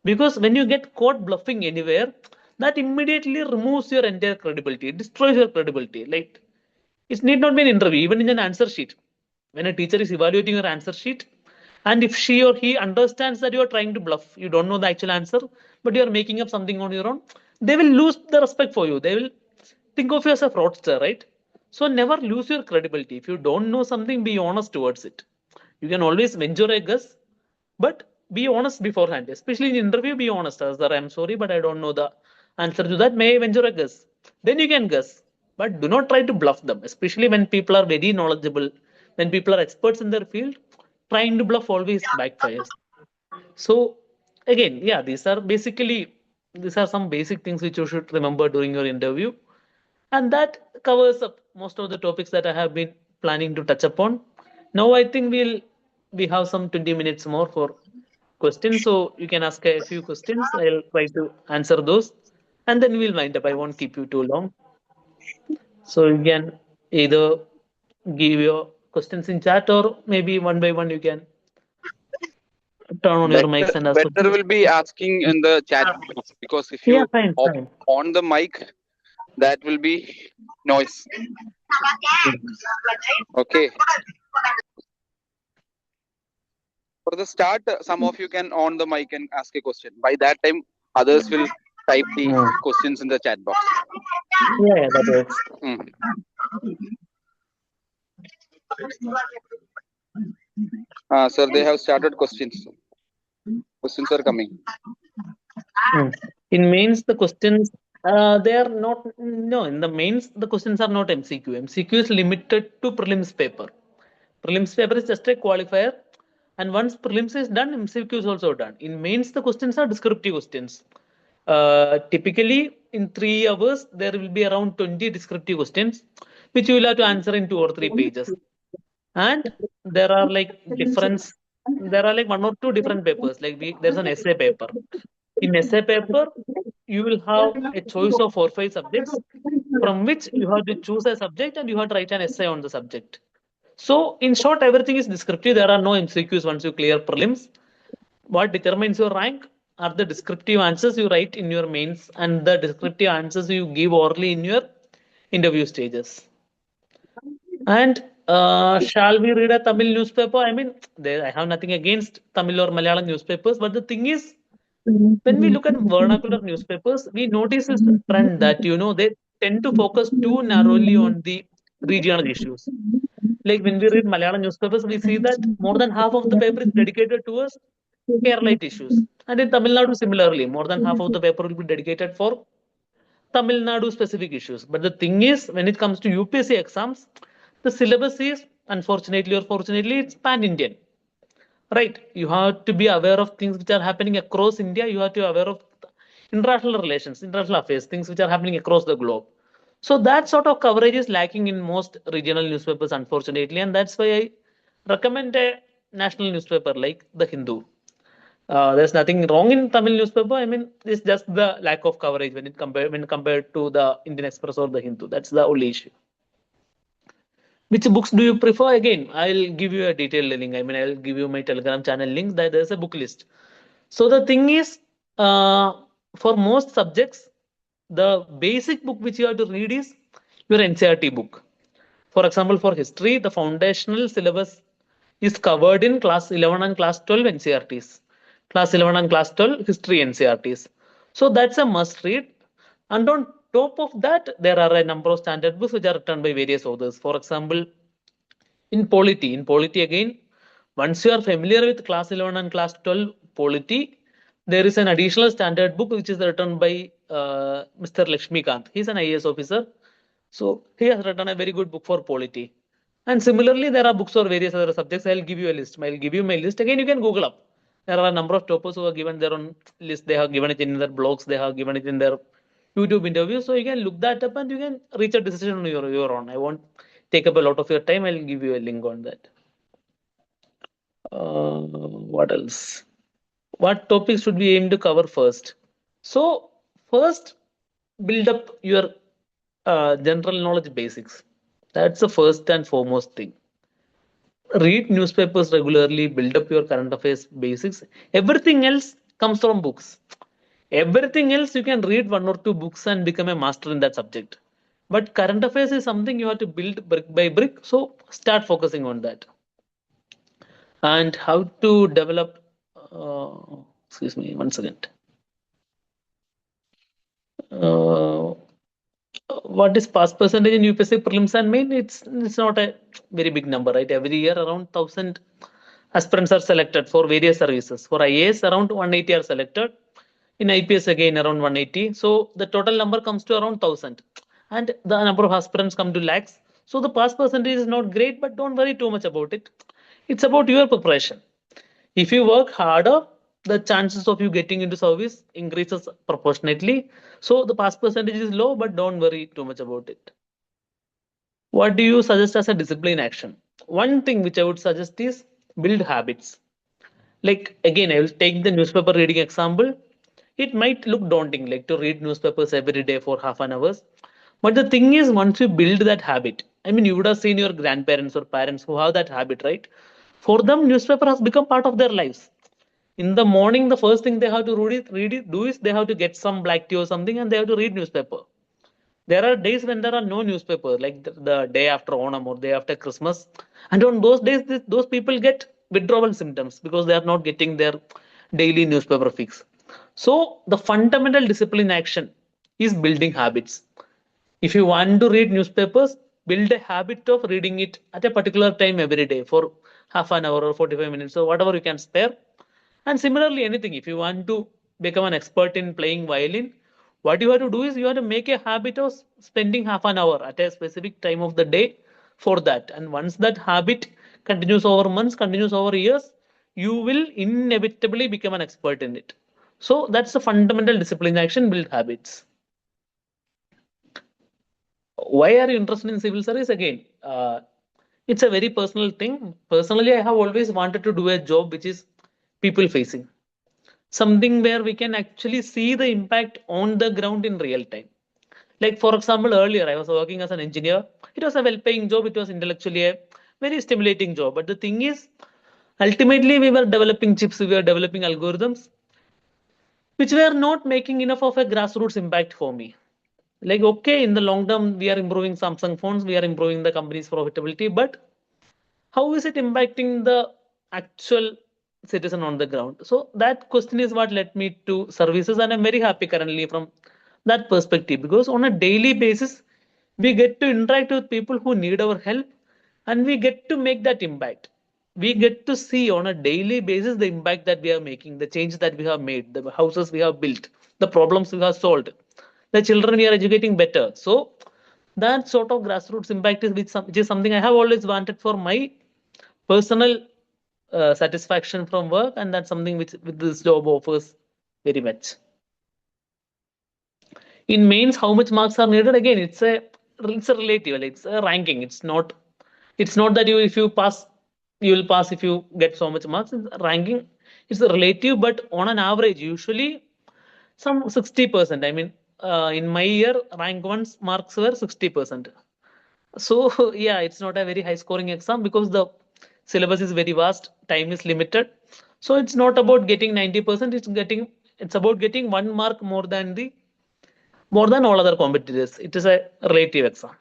Because when you get caught bluffing anywhere, that immediately removes your entire credibility, it destroys your credibility. Like it need not be an interview, even in an answer sheet. When a teacher is evaluating your answer sheet, and if she or he understands that you are trying to bluff, you don't know the actual answer, but you are making up something on your own, they will lose the respect for you. They will think of you as a fraudster, right? So never lose your credibility. If you don't know something, be honest towards it. You can always venture a guess, but be honest beforehand. Especially in interview, be honest. As that I'm sorry, but I don't know the answer to that. May I venture a guess? Then you can guess, but do not try to bluff them. Especially when people are very knowledgeable, when people are experts in their field, trying to bluff always backfires. So again, yeah, these are some basic things which you should remember during your interview. And that covers up most of the topics that I have been planning to touch upon. Now I think we have some 20 minutes more for questions. So you can ask a few questions. I'll try to answer those. And then we'll wind up. I won't keep you too long. So you can either give your questions in chat or maybe one by one you can turn on your mics and ask Better questions. will be asking in the chat box, because if Yeah, you fine, hop fine. on the mic, that will be noise. Okay. For the start, some of you can on the mic and ask a question. By that time, others will type the Mm. questions in the chat box. Yeah, that works. Mm. Sir, they have started questions. Questions are coming. Mm. In mains, the questions they are not no. In the mains, the questions are not MCQ. MCQ is limited to prelims paper. Prelims paper is just a qualifier, and once prelims is done, MCQ is also done. In mains, the questions are descriptive questions. Typically, in 3 hours, there will be around 20 descriptive questions, which you will have to answer in 2 or 3 pages. And there are like difference. There are like 1 or 2 different papers. Like there's an essay paper. In essay paper, you will have a choice of 4 or 5 subjects from which you have to choose a subject and you have to write an essay on the subject. So, in short, everything is descriptive. There are no MCQs once you clear prelims. What determines your rank are the descriptive answers you write in your mains and the descriptive answers you give orally in your interview stages. And shall we read a Tamil newspaper? I mean, I have nothing against Tamil or Malayalam newspapers, but the thing is, when we look at vernacular newspapers, we notice this trend that they tend to focus too narrowly on the regional issues. Like when we read Malayalam newspapers, we see that more than half of the paper is dedicated towards Keralite issues. And in Tamil Nadu, similarly, more than half of the paper will be dedicated for Tamil Nadu specific issues. But the thing is, when it comes to UPSC exams, the syllabus is, unfortunately or fortunately, it's pan Indian. Right. You have to be aware of things which are happening across India. You have to be aware of international relations, international affairs, things which are happening across the globe. So that sort of coverage is lacking in most regional newspapers, unfortunately, and that's why I recommend a national newspaper like the Hindu. There's nothing wrong in Tamil newspaper. I mean, it's just the lack of coverage when compared to the Indian Express or the Hindu. That's the only issue. Which books do you prefer? Again, I'll give you a detailed link. I mean, I'll give you my Telegram channel link. That there's a book list. So the thing is, for most subjects, the basic book which you have to read is your NCRT book. For example, for history, the foundational syllabus is covered in class 11 and class 12 NCRTs. Class 11 and class 12 history NCRTs. So that's a must read. And on top of that, there are a number of standard books which are written by various authors. For example, in polity again, once you are familiar with class 11 and class 12 polity, there is an additional standard book which is written by Mr. Lakshmikant. He's an IAS officer. So he has written a very good book for polity. And similarly, there are books for various other subjects. I'll give you a list. I'll give you my list. Again, you can Google up. There are a number of toppers who have given their own list. They have given it in their blogs. They have given it in their YouTube interviews. So you can look that up and you can reach a decision on your own. I won't take up a lot of your time. I'll give you a link on that. What else? What topics should we aim to cover first? So first, build up your general knowledge basics. That's the first and foremost thing. Read newspapers regularly, build up your current affairs basics. Everything else comes from books. Everything else you can read one or two books and become a master in that subject. But current affairs is something you have to build brick by brick. So start focusing on that. And how to develop. Excuse me, one second. Uh, what is pass percentage in UPSC prelims and main? It's not a very big number, right? Every year around 1,000 aspirants are selected for various services. For IAS, around 180 are selected. In IPS, again, around 180. So the total number comes to around 1,000. And the number of aspirants come to lakhs. So the pass percentage is not great, but don't worry too much about it. It's about your preparation. If you work harder, the chances of you getting into service increases proportionately. So the pass percentage is low, but don't worry too much about it. What do you suggest as a discipline action? One thing which I would suggest is build habits. Like again, I will take the newspaper reading example. It might look daunting, like to read newspapers every day for half an hour. But the thing is, once you build that habit, I mean, you would have seen your grandparents or parents who have that habit, right? For them, newspaper has become part of their lives. In the morning, the first thing they have to do is they have to get some black tea or something, and they have to read newspaper. There are days when there are no newspaper, like the day after Onam or day after Christmas, and on those days, those people get withdrawal symptoms because they are not getting their daily newspaper fix. So the fundamental discipline action is building habits. If you want to read newspapers, build a habit of reading it at a particular time every day for half an hour or 45 minutes or whatever you can spare. And similarly, anything, if you want to become an expert in playing violin, what you have to do is you have to make a habit of spending half an hour at a specific time of the day for that. And once that habit continues over months, continues over years, you will inevitably become an expert in it. So that's the fundamental discipline action, build habits. Why are you interested in civil service? Again, it's a very personal thing. Personally, I have always wanted to do a job which is people facing, something where we can actually see the impact on the ground in real time. Like, for example, earlier I was working as an engineer. It was a well paying job, it was intellectually a very stimulating job. But the thing is, ultimately, we were developing chips, we were developing algorithms, which were not making enough of a grassroots impact for me. Like, okay, in the long term, we are improving Samsung phones, we are improving the company's profitability, but how is it impacting the actual citizen on the ground? So that question is what led me to services, and I'm very happy currently from that perspective because on a daily basis we get to interact with people who need our help and we get to make that impact. We get to see on a daily basis the impact that we are making, the change that we have made, the houses we have built, the problems we have solved, the children we are educating better. So that sort of grassroots impact is which is something I have always wanted for my personal satisfaction from work, and that's something which this job offers very much. In mains, how much marks are needed? Again, it's a relative, it's a ranking. It's not that if you pass, you will pass if you get so much marks. It's ranking, it's a relative, but on an average, usually some 60%. I mean, in my year, rank one's marks were 60%. So yeah, it's not a very high scoring exam because the syllabus is very vast, time is limited. So it's not about getting 90%, it's about getting 1 mark more than all other competitors. It is a relative exam.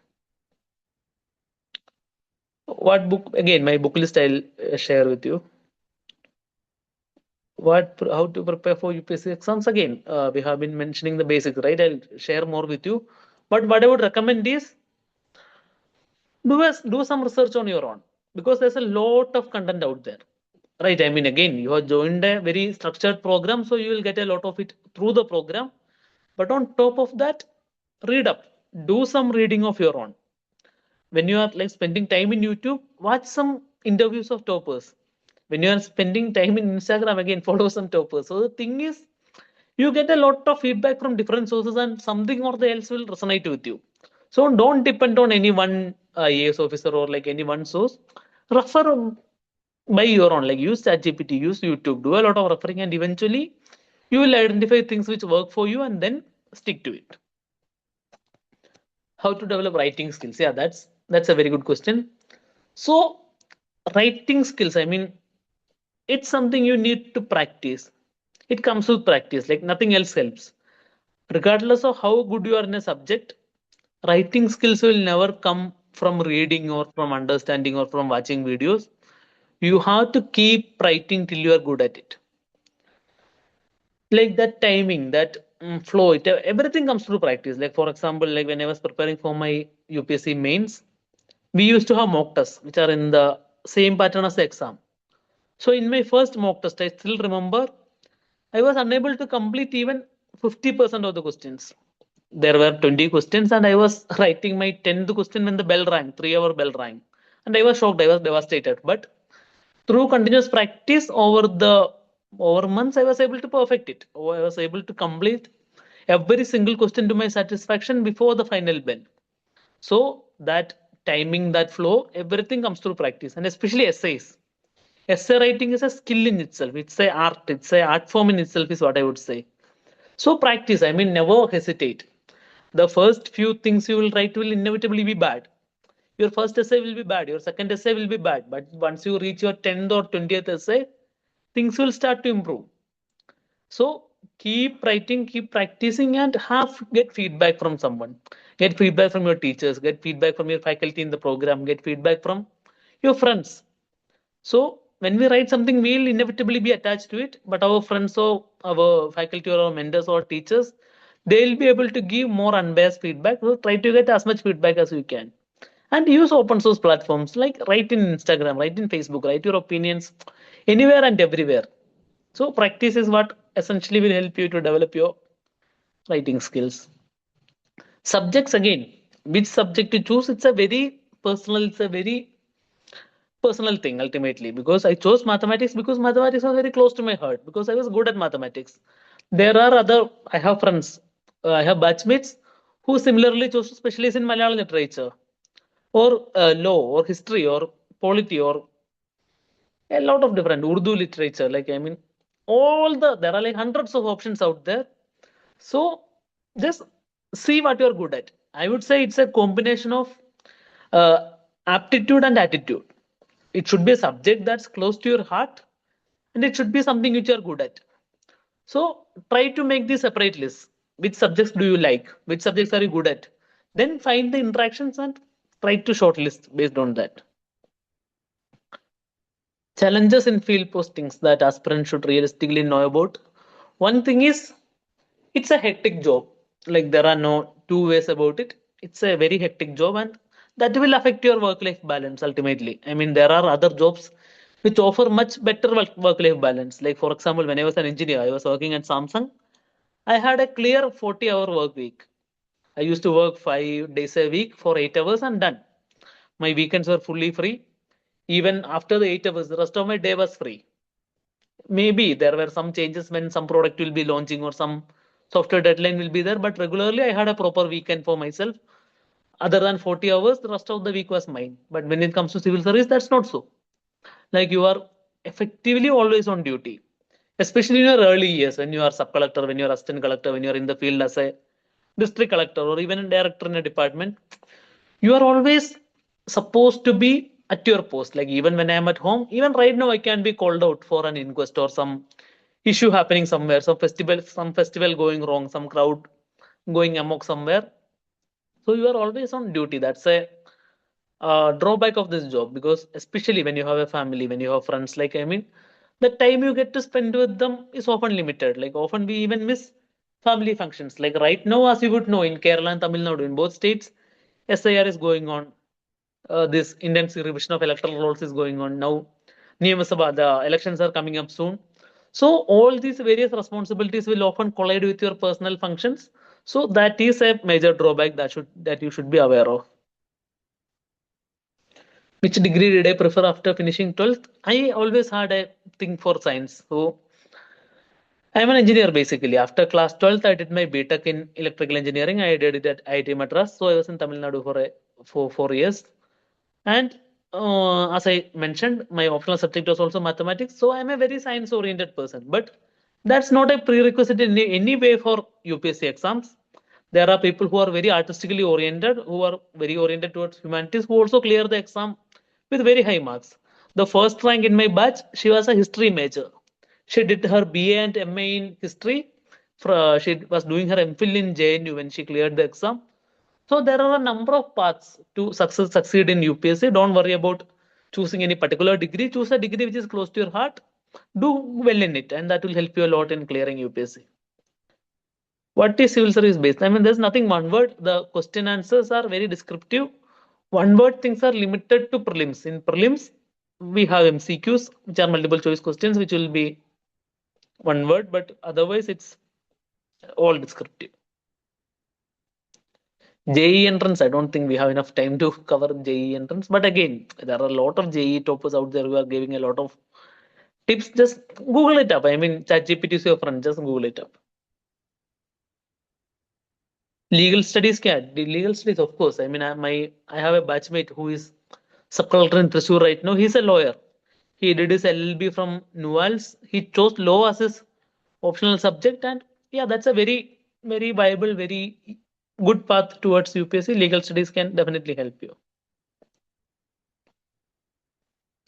What book? Again, my book list I'll share with you. How to prepare for UPSC exams? Again, we have been mentioning the basics, right? I'll share more with you. But what I would recommend is do some research on your own because there's a lot of content out there, right? I mean, again, you have joined a very structured program, so you will get a lot of it through the program. But on top of that, read up, do some reading of your own. when you are like spending time in YouTube, watch some interviews of toppers. When you are spending time in Instagram, again follow some toppers. So the thing is, you get a lot of feedback from different sources, and something or the else will resonate with you. So don't depend on any one IAS officer or like any one source. Refer by your own. Like use ChatGPT, use YouTube, do a lot of referring, and eventually you will identify things which work for you and then stick to it. How to develop writing skills? Yeah, that's a very good question. So writing skills, I mean, it's something you need to practice. It comes with practice, like nothing else helps. Regardless of how good you are in a subject, writing skills will never come from reading or from understanding or from watching videos. You have to keep writing till you are good at it. Like that timing, that flow, everything comes through practice. Like for example, like when I was preparing for my UPSC mains, we used to have mock tests, which are in the same pattern as the exam. So in my first mock test, I still remember I was unable to complete even 50% of the questions. There were 20 questions, and I was writing my 10th question when the bell rang, 3 hour bell rang. And I was shocked, I was devastated. But through continuous practice over months, I was able to perfect it. Or I was able to complete every single question to my satisfaction before the final bell. So that timing, that flow, everything comes through practice, and especially essays. Essay writing is a skill in itself. It's a art. It's a art form in itself, is what I would say. So practice. I mean, never hesitate. The first few things you will write will inevitably be bad. Your first essay will be bad. Your second essay will be bad. But once you reach your 10th or 20th essay, things will start to improve. So keep writing, keep practicing, and have get feedback from someone. Get feedback from your teachers. Get feedback from your faculty in the program. Get feedback from your friends. So when we write something, we'll inevitably be attached to it. But our friends or our faculty or our mentors or teachers, they'll be able to give more unbiased feedback. So try to get as much feedback as you can. And use open source platforms like write in Instagram, write in Facebook, write your opinions anywhere and everywhere. So practice is what essentially will help you to develop your writing skills. Subjects again, which subject to choose? It's a very personal, it's a very personal thing ultimately, because I chose mathematics because mathematics was very close to my heart because I was good at mathematics. There are other, I have friends, I have batchmates who similarly chose to specialize in Malayalam literature or law or history or polity or a lot of different Urdu literature. Like, I mean, there are like hundreds of options out there. So just see what you're good at. I would say it's a combination of uh, aptitude and attitude. It should be a subject that's close to your heart, and it should be something which you're good at. So try to make the separate list. Which subjects do you like? Which subjects are you good at? Then find the interactions and try to shortlist based on that. Challenges in field postings that aspirants should realistically know about. One thing is, it's a hectic job. Like there are no two ways about it. It's a very hectic job, and that will affect your work-life balance ultimately. I mean, there are other jobs which offer much better work-life balance. Like for example, when I was an engineer, I was working at Samsung. I had a clear 40-hour work week. I used to work 5 days a week for 8 hours and done. My weekends were fully free. Even after the 8 hours, the rest of my day was free. Maybe there were some changes when some product will be launching or some software deadline will be there, but regularly I had a proper weekend for myself. Other than 40 hours, the rest of the week was mine. But when it comes to civil service, that's not so. Like you are effectively always on duty, especially in your early years when you are sub collector, when you're assistant collector, when you're in the field as a district collector or even a director in a department. You are always supposed to be at your post. Like even when I am at home, even right now, I can be called out for an inquest or some issue happening somewhere, some festival going wrong, some crowd going amok somewhere. So you are always on duty. That's a drawback of this job, because especially when you have a family, when you have friends, like I mean, the time you get to spend with them is often limited. Like often we even miss family functions. Like right now, as you would know, in Kerala and Tamil Nadu, in both states, SIR is going on. This intensive revision of electoral rolls is going on now. Niyama the elections are coming up soon. So all these various responsibilities will often collide with your personal functions. So that is a major drawback that you should be aware of. Which degree did I prefer after finishing 12th? I always had a thing for science. So I'm an engineer basically. After class 12th, I did my BTech in electrical engineering. I did it at IIT Madras. So I was in Tamil Nadu for 4 years. And as I mentioned, my optional subject was also mathematics. So I'm a very science oriented person. But that's not a prerequisite in any way for UPSC exams. There are people who are very artistically oriented, who are very oriented towards humanities, who also clear the exam with very high marks. The first rank in my batch, she was a history major. She did her BA and MA in history. She was doing her MPhil in JNU when she cleared the exam. So there are a number of paths to succeed in UPSC. Don't worry about choosing any particular degree. Choose a degree which is close to your heart. Do well in it, and that will help you a lot in clearing UPSC. What is civil service based? I mean, there's nothing one word. The question answers are very descriptive. One word things are limited to prelims. In prelims, we have MCQs, which are multiple choice questions, which will be one word, but otherwise it's all descriptive. JEE entrance, I don't think we have enough time to cover JEE entrance. But again, there are a lot of JEE toppers out there who are giving a lot of tips. Just Google it up. I mean, ChatGPT is your friend. Just Google it up. Legal studies, the legal studies, of course. I mean, I have a batchmate who is sub-collector in Thrissur right now. He's a lawyer. He did his LLB from Newell's. He chose law as his optional subject, and yeah, that's a very, very viable, very good path towards UPSC. Legal studies can definitely help you.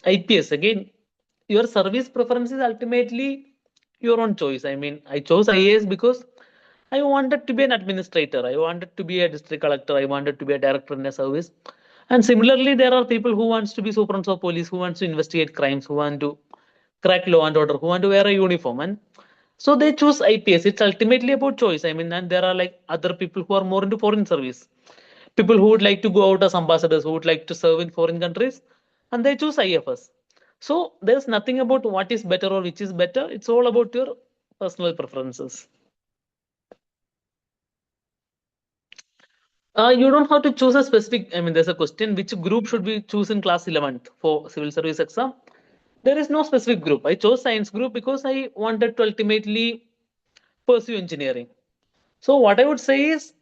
IPS, again, your service preference is ultimately your own choice. I mean, I chose IAS because I wanted to be an administrator. I wanted to be a district collector. I wanted to be a director in a service. And similarly, there are people who wants to be superintendents of police, who wants to investigate crimes, who want to crack law and order, who want to wear a uniform. And so they choose IPS. It's ultimately about choice. I mean, and there are like other people who are more into foreign service. People who would like to go out as ambassadors, who would like to serve in foreign countries, and they choose IFS. So there's nothing about what is better or which is better. It's all about your personal preferences. You don't have to choose a specific. I mean, there's a question: which group should we choose in class 11th for civil service exam? There is no specific group. I chose science group because I wanted to ultimately pursue engineering. So what I would say is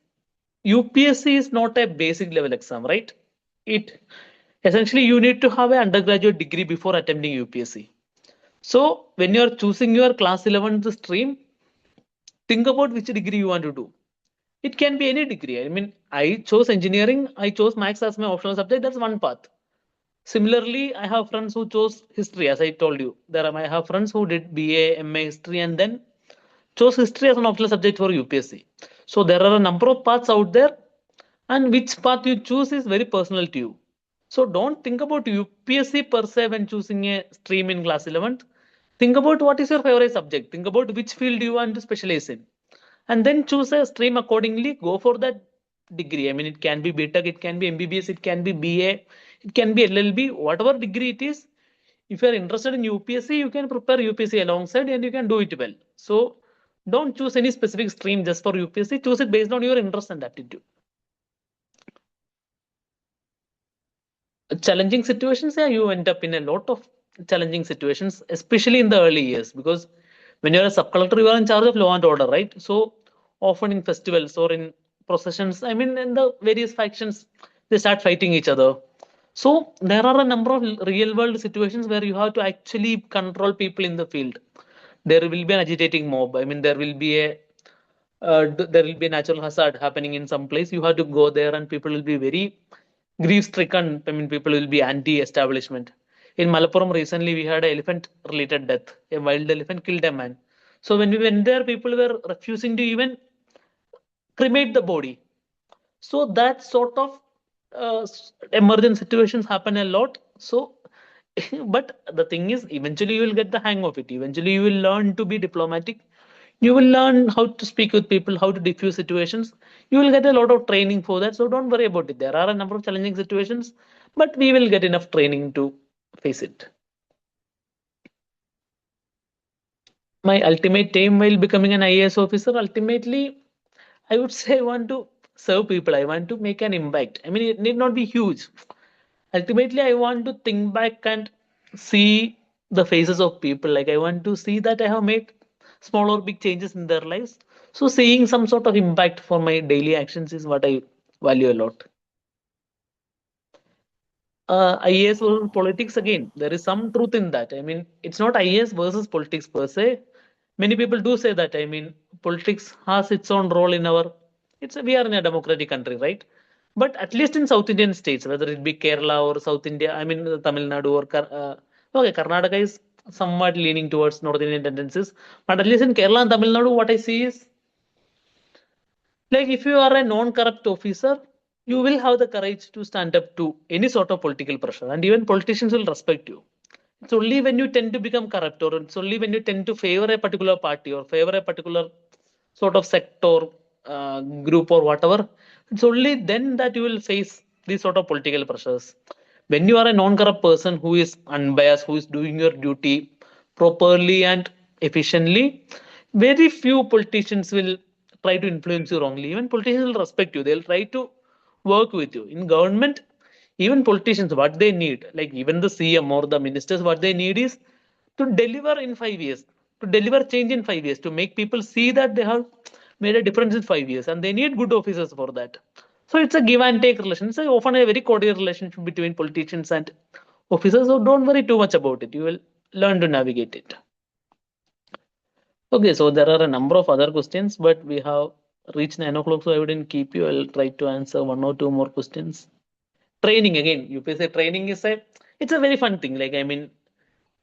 UPSC is not a basic level exam, right? It essentially you need to have an undergraduate degree before attempting UPSC. So when you are choosing your class 11th stream, think about which degree you want to do. It can be any degree. I mean, I chose engineering, I chose maths as my optional subject. That's one path. Similarly, I have friends who chose history, as I told you. I have friends who did BA, MA history, and then chose history as an optional subject for UPSC. So there are a number of paths out there, and which path you choose is very personal to you. So don't think about UPSC per se when choosing a stream in class 11th. Think about what is your favorite subject. Think about which field you want to specialize in. And then choose a stream accordingly. Go for that degree. I mean, it can be BTech, it can be MBBS, it can be BA, it can be LLB, whatever degree it is. If you are interested in UPSC, you can prepare UPSC alongside and you can do it well. So don't choose any specific stream just for UPSC. Choose it based on your interest and aptitude. Challenging situations, yeah, you end up in a lot of challenging situations, especially in the early years, because when you're a sub collector, you are in charge of law and order, right? So often in festivals or in processions, I mean, in the various factions, they start fighting each other. So there are a number of real world situations where you have to actually control people in the field. There will be an agitating mob. I mean, there will be a natural hazard happening in some place. You have to go there, and people will be very grief stricken. I mean, people will be anti establishment. In Malappuram recently, we had an elephant related death. A wild elephant killed a man. So when we went there, people were refusing to even cremate the body. So that sort of emergent situations happen a lot. So, but the thing is, eventually you will get the hang of it. Eventually you will learn to be diplomatic. You will learn how to speak with people, how to diffuse situations. You will get a lot of training for that. So don't worry about it. There are a number of challenging situations, but we will get enough training to face it. My ultimate aim while becoming an IAS officer, ultimately, I would say I want to serve people. I want to make an impact. I mean, it need not be huge. Ultimately, I want to think back and see the faces of people. Like, I want to see that I have made small or big changes in their lives. So seeing some sort of impact for my daily actions is what I value a lot. IAS versus politics, again, there is some truth in that. I mean, it's not IAS versus politics per se. Many people do say that. I mean, politics has its own role in our. We are in a democratic country, right? But at least in South Indian states, whether it be Kerala or South India, I mean Tamil Nadu or okay, Karnataka is somewhat leaning towards North Indian tendencies. But at least in Kerala and Tamil Nadu, what I see is like if you are a non-corrupt officer, you will have the courage to stand up to any sort of political pressure, and even politicians will respect you. It's only when you tend to become corrupt, or it's only when you tend to favor a particular party or favor a particular sort of sector, group, or whatever. It's only then that you will face these sort of political pressures. When you are a non-corrupt person who is unbiased, who is doing your duty properly and efficiently, very few politicians will try to influence you wrongly. Even politicians will respect you. They'll try to work with you. In government, even politicians, what they need, like even the CM or the ministers, what they need is to deliver in 5 years, to deliver change in 5 years, to make people see that they have made a difference in 5 years, and they need good officers for that. So it's a give and take relation. It's often a very cordial relationship between politicians and officers. So don't worry too much about it. You will learn to navigate it. Okay, so there are a number of other questions, but we have reached 9 o'clock, so I wouldn't keep you. I'll try to answer one or two more questions. Training, again, UPSC training is a very fun thing. Like, I mean,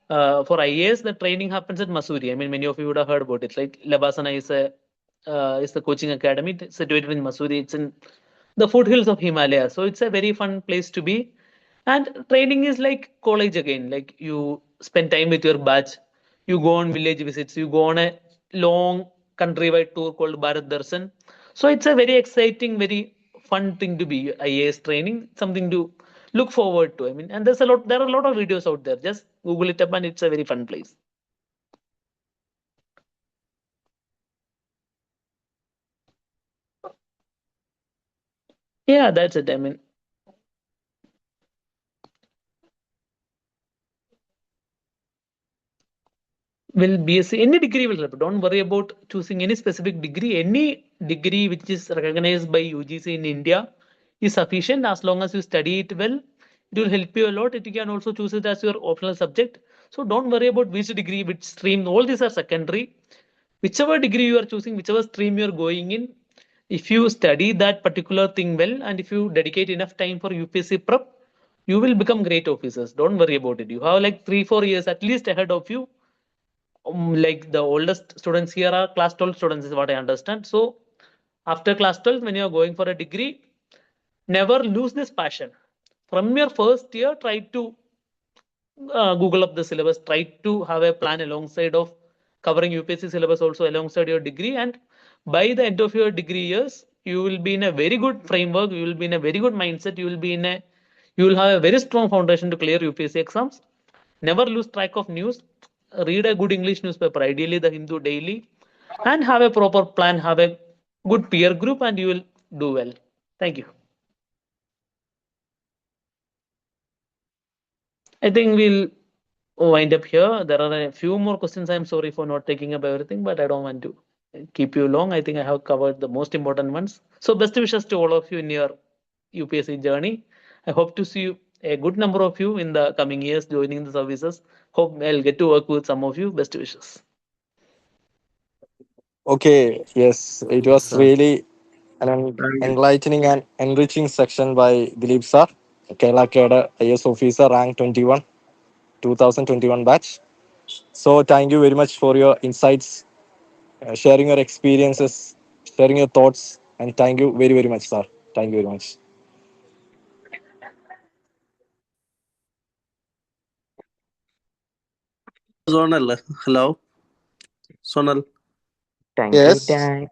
for IAS, the training happens at Masuri. I mean, many of you would have heard about it. Like Labasana is the coaching academy situated in Masuri. It's in the foothills of Himalaya, so it's a very fun place to be. And training is like college again. Like you spend time with your batch, you go on village visits, you go on a long countrywide tour called Bharat Darshan. So it's a very exciting, very fun thing to be IAS training, something to look forward to. I mean, and there are a lot of videos out there. Just Google it up, and it's a very fun place. Yeah, that's it. I mean, will BSc, any degree will help. Don't worry about choosing any specific degree. Any degree which is recognized by UGC in India is sufficient as long as you study it well. It will help you a lot. You can also choose it as your optional subject. So don't worry about which degree, which stream. All these are secondary. Whichever degree you are choosing, whichever stream you're going in, if you study that particular thing well, and if you dedicate enough time for UPSC prep, you will become great officers. Don't worry about it. You have like 3-4 years at least ahead of you. Like the oldest students here are class 12 students, is what I understand. So after class 12, when you are going for a degree, never lose this passion. From your first year, try to Google up the syllabus, try to have a plan alongside of covering UPSC syllabus also alongside your degree. And by the end of your degree years, you will be in a very good framework. You will be in a very good mindset. You will have a very strong foundation to clear UPSC exams. Never lose track of news. Read a good English newspaper, ideally the Hindu Daily, and have a proper plan. Have a good peer group, and you will do well. Thank you. I think we'll wind up here. There are a few more questions. I'm sorry for not taking up everything, but I don't want to keep you long. I think I have covered the most important ones. So, best wishes to all of you in your UPSC journey. I hope to see you, a good number of you, in the coming years joining the services. Hope I'll get to work with some of you. Best wishes. Okay, yes, it was Sir. really an Thank you. enlightening and enriching section by Dilip sir, Kerala Cadre IS officer, rank 21, 2021 batch. So, thank you very much for your insights, sharing your experiences, sharing your thoughts, and thank you very, very much, sir. Thank you very much. Sonal, hello. Sonal. Thank you. Yes. Thank